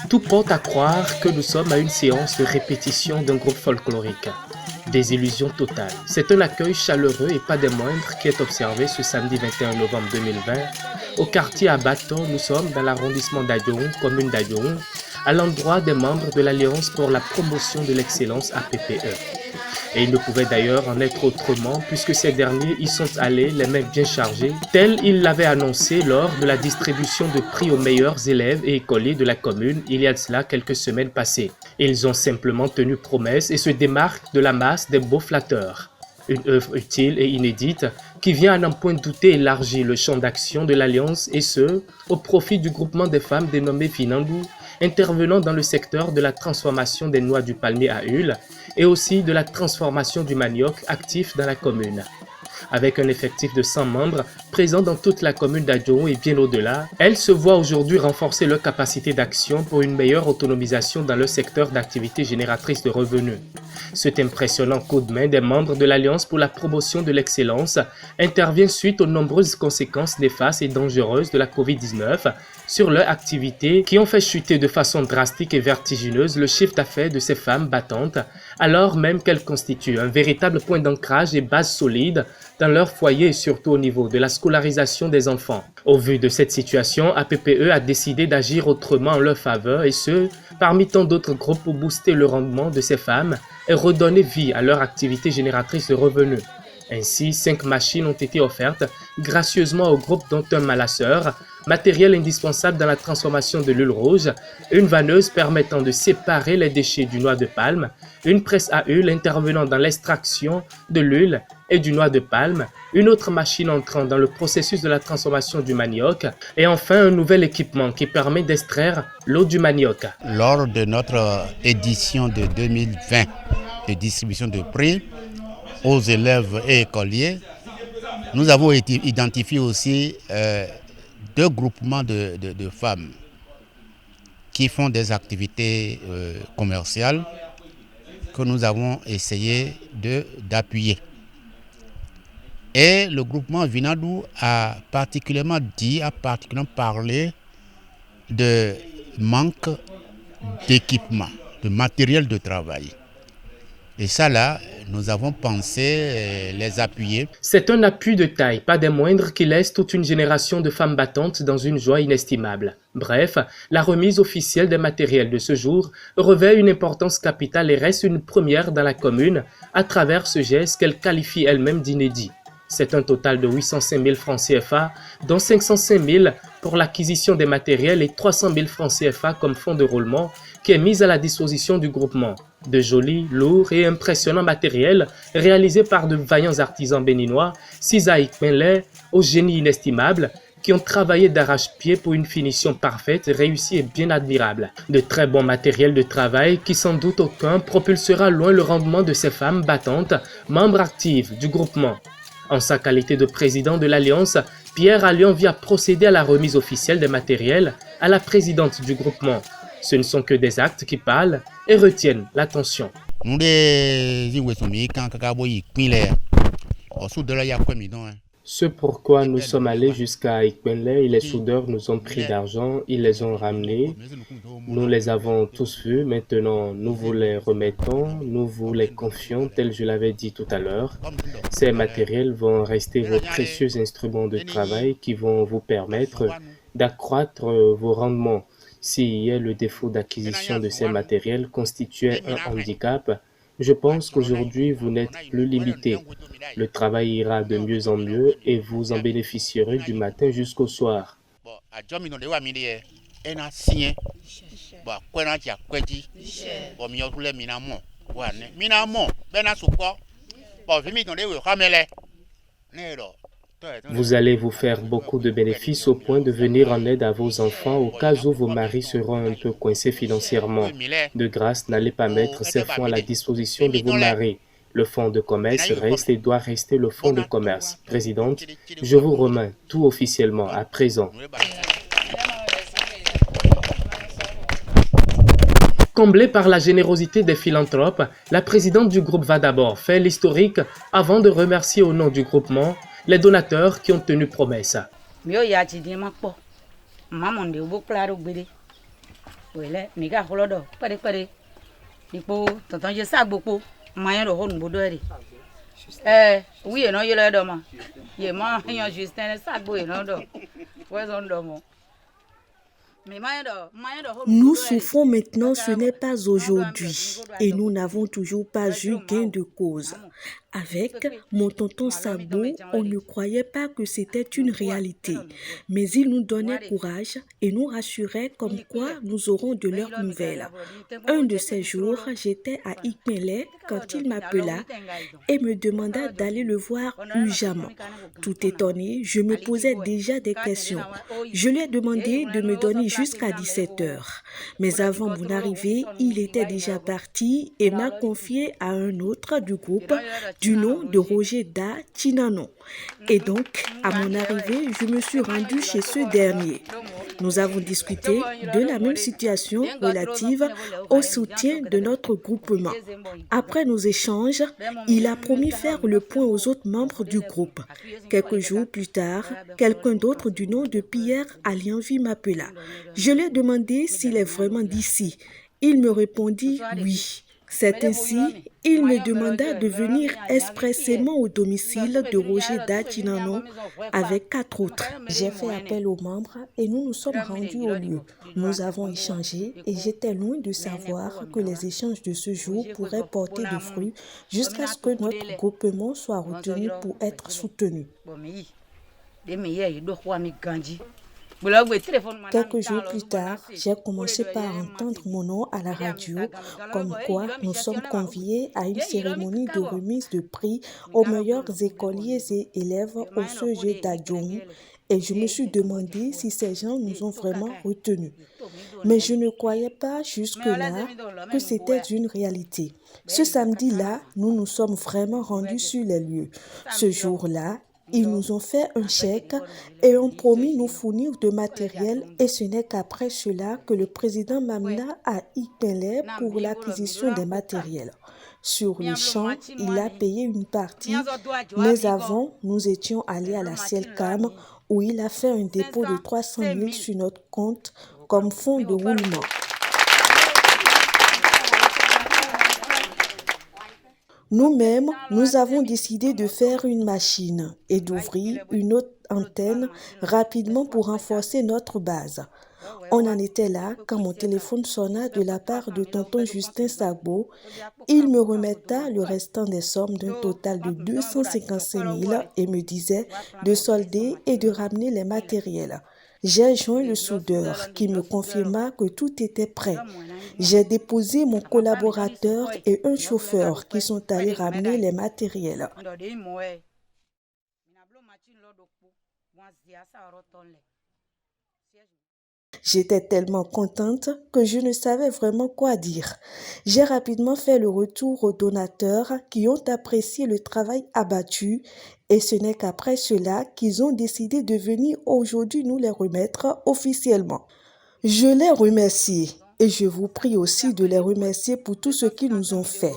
Tout porte à croire que nous sommes à une séance de répétition d'un groupe folklorique. Désillusion totale. C'est un accueil chaleureux et pas des moindres qui est observé ce samedi 21 novembre 2020 au quartier Abato. Nous sommes dans l'arrondissement d'Adjoun, commune d'Adjoun, à l'endroit des membres de l'Alliance pour la promotion de l'excellence APPE. Et il ne pouvait d'ailleurs en être autrement puisque ces derniers y sont allés les mains bien chargées, tel ils l'avaient annoncé lors de la distribution de prix aux meilleurs élèves et écoliers de la commune il y a de cela quelques semaines passées. Ils ont simplement tenu promesse et se démarquent de la masse des beaux flatteurs. Une œuvre utile et inédite qui vient à n'en point douter élargir le champ d'action de l'Alliance et ce, au profit du groupement des femmes dénommé Finandou, intervenant dans le secteur de la transformation des noix du palmier à huile et aussi de la transformation du manioc actif dans la commune. Avec un effectif de 100 membres présents dans toute la commune d'Adjoun et bien au-delà, elles se voient aujourd'hui renforcer leur capacité d'action pour une meilleure autonomisation dans leur secteur d'activité génératrice de revenus. Cet impressionnant coup de main des membres de l'Alliance pour la promotion de l'excellence intervient suite aux nombreuses conséquences néfastes et dangereuses de la Covid-19 sur leur activité qui ont fait chuter de façon drastique et vertigineuse le chiffre d'affaires de ces femmes battantes, alors même qu'elles constituent un véritable point d'ancrage et base solide dans leur foyer et surtout au niveau de la scolarisation des enfants. Au vu de cette situation, APPE a décidé d'agir autrement en leur faveur et ce, parmi tant d'autres groupes pour booster le rendement de ces femmes et redonner vie à leur activité génératrice de revenus. Ainsi, 5 machines ont été offertes gracieusement au groupe dont un malasseur, matériel indispensable dans la transformation de l'huile rouge, une vanneuse permettant de séparer les déchets du noix de palme, une presse à huile intervenant dans l'extraction de l'huile et du noix de palme, une autre machine entrant dans le processus de la transformation du manioc et enfin un nouvel équipement qui permet d'extraire l'eau du manioc. Lors de notre édition de 2020 de distribution de prix aux élèves et écoliers, nous avons identifié aussi 2 groupements de femmes qui font des activités commerciales que nous avons essayé d'appuyer. Et le groupement Vinadou a particulièrement parlé de manque d'équipement, de matériel de travail. Et ça là, nous avons pensé les appuyer. C'est un appui de taille, pas des moindres, qui laisse toute une génération de femmes battantes dans une joie inestimable. Bref, la remise officielle des matériels de ce jour revêt une importance capitale et reste une première dans la commune à travers ce geste qu'elle qualifie elle-même d'inédit. C'est un total de 805 000 francs CFA, dont 505 000 pour l'acquisition des matériels et 300 000 francs CFA comme fonds de roulement qui est mis à la disposition du groupement. De jolis, lourds et impressionnants matériels réalisés par de vaillants artisans béninois, Sisa Ikpenle, au génie inestimable, qui ont travaillé d'arrache-pied pour une finition parfaite, réussie et bien admirable. De très bons matériels de travail qui sans doute aucun propulsera loin le rendement de ces femmes battantes, membres actives du groupement. En sa qualité de président de l'Alliance, Pierre Allion vient procéder à la remise officielle des matériels à la présidente du groupement. Ce ne sont que des actes qui parlent et retiennent l'attention. Ce pourquoi nous sommes allés jusqu'à Ikpenle et les soudeurs nous ont pris d'argent, ils les ont ramenés. Nous les avons tous vus, maintenant nous vous les remettons, nous vous les confions, tel je l'avais dit tout à l'heure. Ces matériels vont rester vos précieux instruments de travail qui vont vous permettre d'accroître vos rendements. Si le défaut d'acquisition de ces matériels constituait un handicap, je pense qu'aujourd'hui vous n'êtes plus limité. Le travail ira de mieux en mieux et vous en bénéficierez du matin jusqu'au soir. Vous allez vous faire beaucoup de bénéfices au point de venir en aide à vos enfants au cas où vos maris seront un peu coincés financièrement. De grâce, n'allez pas mettre ces fonds à la disposition de vos maris. Le fonds de commerce reste et doit rester le fonds de commerce. Présidente, je vous remets tout officiellement à présent. Comblée par la générosité des philanthropes, la présidente du groupe va d'abord faire l'historique avant de remercier au nom du groupement les donateurs qui ont tenu promesse. Nous souffrons maintenant, ce n'est pas aujourd'hui, et nous n'avons toujours pas eu gain de cause. Avec mon tonton Sabo, on ne croyait pas que c'était une réalité, mais il nous donnait courage et nous rassurait comme quoi nous aurons de leurs nouvelles. Un de ces jours, j'étais à Ikmele quand il m'appela et me demanda d'aller le voir urgemment. Tout étonné, je me posais déjà des questions. Je lui ai demandé de me donner jusqu'à 17h. Mais avant mon arrivée, il était déjà parti et m'a confié à un autre du groupe du nom de Roger Da Chinanon. Et donc, à mon arrivée, je me suis rendue chez ce dernier. Nous avons discuté de la même situation relative au soutien de notre groupement. Après nos échanges, il a promis faire le point aux autres membres du groupe. Quelques jours plus tard, quelqu'un d'autre du nom de Pierre Alianvi m'appela. Je lui ai demandé s'il est vraiment d'ici. Il me répondit oui. C'est ainsi, il me demanda de venir expressément au domicile de Roger Da Chinanon avec 4 autres. J'ai fait appel aux membres et nous nous sommes rendus au lieu. Nous avons échangé et j'étais loin de savoir que les échanges de ce jour pourraient porter des fruits jusqu'à ce que notre groupement soit retenu pour être soutenu. Quelques jours plus tard, j'ai commencé par entendre mon nom à la radio, comme quoi nous sommes conviés à une cérémonie de remise de prix aux meilleurs écoliers et élèves au CEG d'Adjoum, et je me suis demandé si ces gens nous ont vraiment retenus. Mais je ne croyais pas jusque-là que c'était une réalité. Ce samedi-là, nous nous sommes vraiment rendus sur les lieux. Ce jour-là, ils nous ont fait un chèque et ont promis nous fournir de matériel, et ce n'est qu'après cela que le président m'amena à Ikmele pour l'acquisition des matériels. Sur le champ, il a payé une partie, mais avant, nous étions allés à la Cielcam où il a fait un dépôt de 300 000 sur notre compte comme fonds de roulement. Nous-mêmes, nous avons décidé de faire une machine et d'ouvrir une autre antenne rapidement pour renforcer notre base. On en était là quand mon téléphone sonna de la part de tonton Justin Sabo. Il me remettait le restant des sommes d'un total de 255 000 et me disait de solder et de ramener les matériels. J'ai joint le soudeur qui me confirma que tout était prêt. J'ai déposé mon collaborateur et un chauffeur qui sont allés ramener les matériels. J'étais tellement contente que je ne savais vraiment quoi dire. J'ai rapidement fait le retour aux donateurs qui ont apprécié le travail abattu, et ce n'est qu'après cela qu'ils ont décidé de venir aujourd'hui nous les remettre officiellement. Je les remercie et je vous prie aussi de les remercier pour tout ce qu'ils nous ont fait.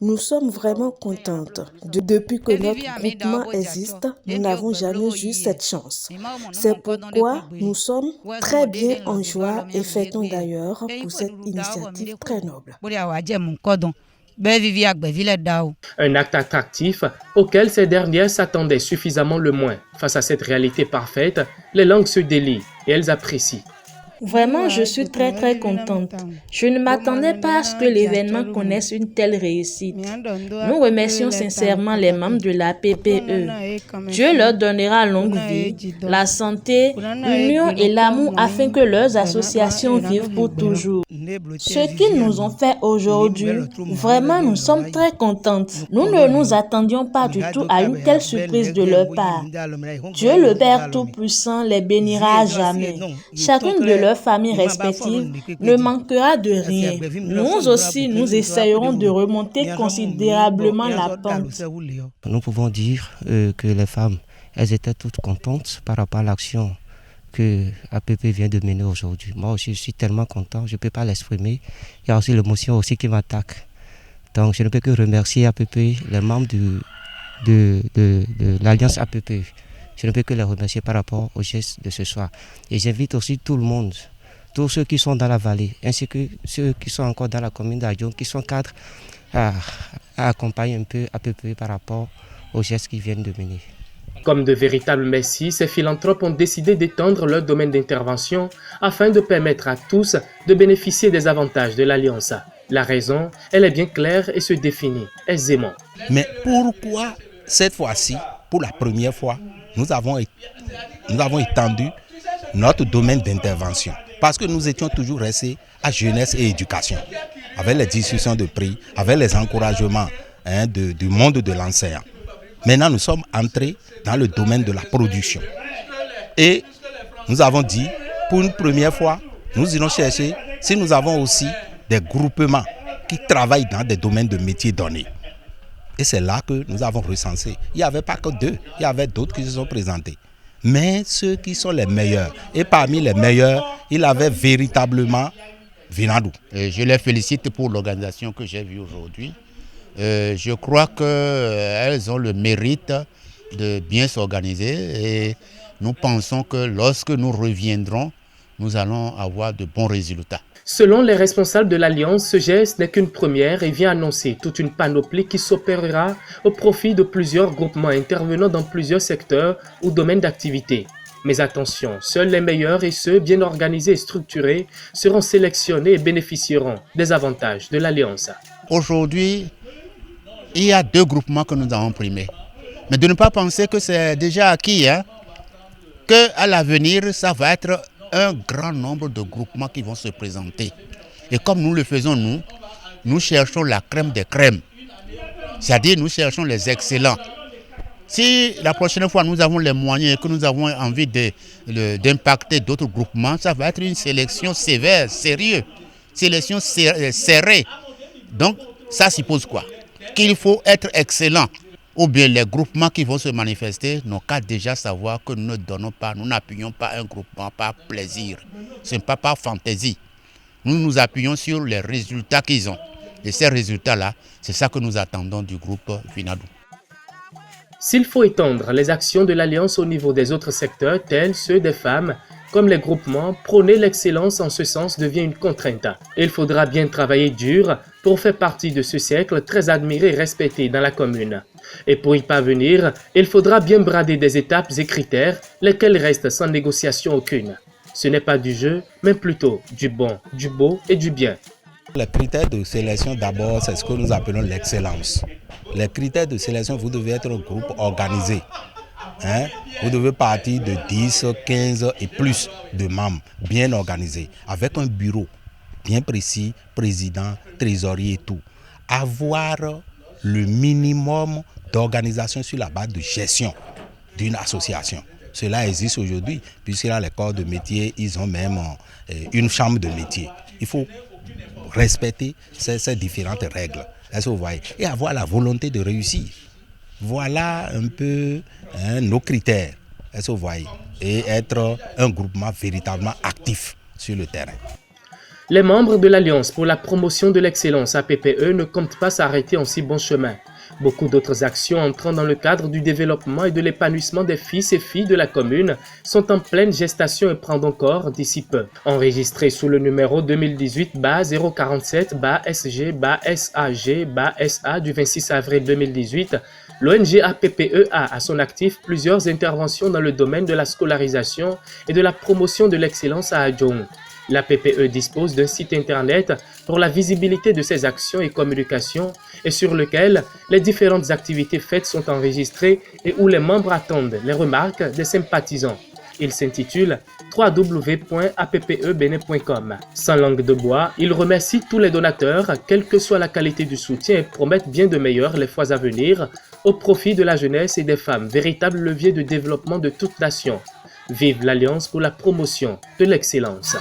Nous sommes vraiment contentes. Depuis que notre groupement existe, nous n'avons jamais eu cette chance. C'est pourquoi nous sommes très bien en joie et fêtons d'ailleurs pour cette initiative très noble. Un acte attractif auquel ces dernières s'attendaient suffisamment le moins. Face à cette réalité parfaite, les langues se délient et elles apprécient. Vraiment, je suis très contente. Je ne m'attendais pas à ce que l'événement connaisse une telle réussite. Nous remercions sincèrement les membres de la PPE. Dieu leur donnera longue vie, la santé, l'union et l'amour afin que leurs associations vivent pour toujours. Ce qu'ils nous ont fait aujourd'hui, vraiment nous sommes très contentes. Nous ne nous attendions pas du tout à une telle surprise de leur part. Dieu le Père Tout-Puissant les bénira à jamais. Chacune de leurs familles respectives ne manquera de rien. Nous aussi, nous essayerons de remonter considérablement la pente. Nous pouvons dire que les femmes, elles étaient toutes contentes par rapport à l'action que APP vient de mener aujourd'hui. Moi aussi, je suis tellement content, je ne peux pas l'exprimer. Il y a aussi l'émotion aussi qui m'attaque. Donc, je ne peux que remercier APP, les membres de l'Alliance APP. Je ne peux que les remercier par rapport au geste de ce soir. Et j'invite aussi tout le monde tous ceux qui sont dans la vallée, ainsi que ceux qui sont encore dans la commune d'Adjong, qui sont cadres, à accompagner un peu APPE par rapport aux gestes qu'ils viennent de mener. Comme de véritables messies, ces philanthropes ont décidé d'étendre leur domaine d'intervention afin de permettre à tous de bénéficier des avantages de l'Alliance. La raison, elle est bien claire et se définit aisément. Mais pourquoi cette fois-ci, pour la première fois, nous avons étendu notre domaine d'intervention? Parce que nous étions toujours restés à jeunesse et éducation, avec les discussions de prix, avec les encouragements du monde de l'enseignant. Maintenant, nous sommes entrés dans le domaine de la production. Et nous avons dit, pour une première fois, nous irons chercher si nous avons aussi des groupements qui travaillent dans des domaines de métiers donnés. Et c'est là que nous avons recensé. Il n'y avait pas que 2, il y avait d'autres qui se sont présentés. Mais ceux qui sont les meilleurs, et parmi les meilleurs, il avait véritablement Vinadou. Je les félicite pour l'organisation que j'ai vue aujourd'hui. Je crois qu'elles ont le mérite de bien s'organiser et nous pensons que lorsque nous reviendrons, nous allons avoir de bons résultats. Selon les responsables de l'Alliance, ce geste n'est qu'une première et vient annoncer toute une panoplie qui s'opérera au profit de plusieurs groupements intervenant dans plusieurs secteurs ou domaines d'activité. Mais attention, seuls les meilleurs et ceux bien organisés et structurés seront sélectionnés et bénéficieront des avantages de l'Alliance. Aujourd'hui, il y a 2 groupements que nous avons primés. Mais de ne pas penser que c'est déjà acquis, qu'à l'avenir, ça va être un grand nombre de groupements qui vont se présenter. Et comme nous le faisons, nous cherchons la crème des crèmes. C'est-à-dire, nous cherchons les excellents. Si la prochaine fois, nous avons les moyens et que nous avons envie d'impacter d'autres groupements, ça va être une sélection sévère, sérieuse, sélection serrée. Donc, ça suppose quoi? Qu'il faut être excellent. Ou bien les groupements qui vont se manifester n'ont qu'à déjà savoir que nous ne donnons pas, nous n'appuyons pas un groupement par plaisir. Ce n'est pas par fantaisie. Nous nous appuyons sur les résultats qu'ils ont. Et ces résultats-là, c'est ça que nous attendons du groupe Vinadou. S'il faut étendre les actions de l'Alliance au niveau des autres secteurs, tels ceux des femmes, comme les groupements, prôner l'excellence en ce sens devient une contrainte. Il faudra bien travailler dur pour faire partie de ce cercle très admiré et respecté dans la commune. Et pour y parvenir, il faudra bien brader des étapes et critères, lesquels restent sans négociation aucune. Ce n'est pas du jeu, mais plutôt du bon, du beau et du bien. Les critères de sélection, d'abord, c'est ce que nous appelons l'excellence. Les critères de sélection, vous devez être un groupe organisé. Vous devez partir de 10, 15 et plus de membres bien organisés, avec un bureau bien précis, président, trésorier et tout. Avoir le minimum d'organisation sur la base de gestion d'une association. Cela existe aujourd'hui, puisque là, les corps de métier, ils ont même une chambre de métier. Il faut respecter ces différentes règles. Est-ce que vous voyez? Et avoir la volonté de réussir. Voilà un peu nos critères. Est-ce que vous voyez? Et être un groupement véritablement actif sur le terrain. Les membres de l'Alliance pour la promotion de l'excellence APPE ne comptent pas s'arrêter en si bon chemin. Beaucoup d'autres actions entrant dans le cadre du développement et de l'épanouissement des fils et filles de la commune sont en pleine gestation et prendront corps d'ici peu. Enregistré sous le numéro 2018-047-SG-SAG-SA du 26 avril 2018, l'ONG APPE a à son actif plusieurs interventions dans le domaine de la scolarisation et de la promotion de l'excellence à Adjong. L'APPE dispose d'un site internet pour la visibilité de ses actions et communications et sur lequel les différentes activités faites sont enregistrées et où les membres attendent les remarques des sympathisants. Il s'intitule www.appebene.com. Sans langue de bois, il remercie tous les donateurs, quelle que soit la qualité du soutien, et promettent bien de meilleurs les fois à venir au profit de la jeunesse et des femmes, véritable levier de développement de toute nation. Vive l'Alliance pour la promotion de l'excellence.